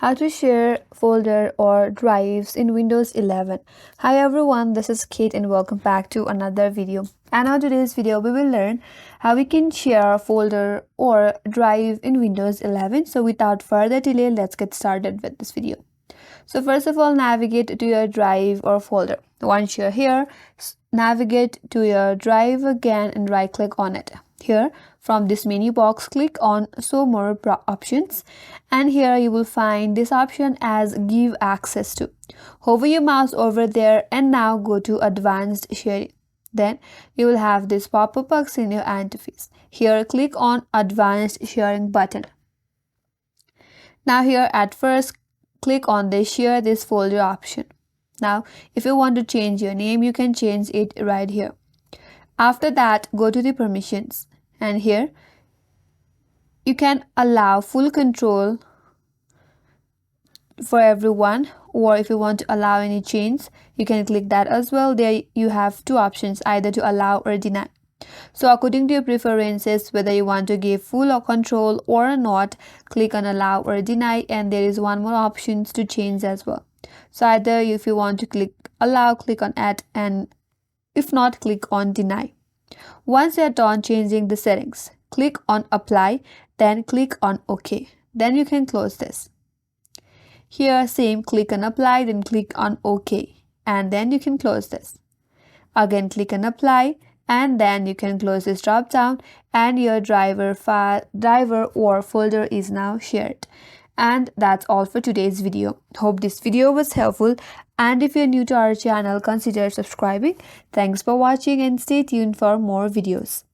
How to share folder or drives in Windows 11. Hi everyone, this is Kate and welcome back to another video. And on today's video, we will learn how we can share a folder or drive in Windows 11. So without further delay, let's get started with this video. So first of all, navigate to your drive or folder. Once you're here, navigate to your drive again and right click on it. Here from this menu box, click on show more options, and here you will find this option as give access to. Hover your mouse over there and now go to advanced sharing. Then you will have this pop-up box in your interface. Here click on advanced sharing button. Now here at first click on the share this folder option. Now if you want to change your name, you can change it right here. After that, go to the permissions, and here you can allow full control for everyone, or if you want to allow any change, you can click that as well. There you have two options, either to allow or deny. So according to your preferences, whether you want to give full or control or not, click on allow or deny, and there is one more options to change as well. So either if you want to click allow, click on add, and if not, click on deny. Once you're done changing the settings, click on apply, then click on OK. Then you can close this. Here same, click on apply, then click on OK, and then you can close this. Again click on apply, and then you can close this drop down, and your driver or folder is now shared. And that's all for today's video. Hope this video was helpful, and if you're new to our channel, consider subscribing. Thanks for watching and stay tuned for more videos.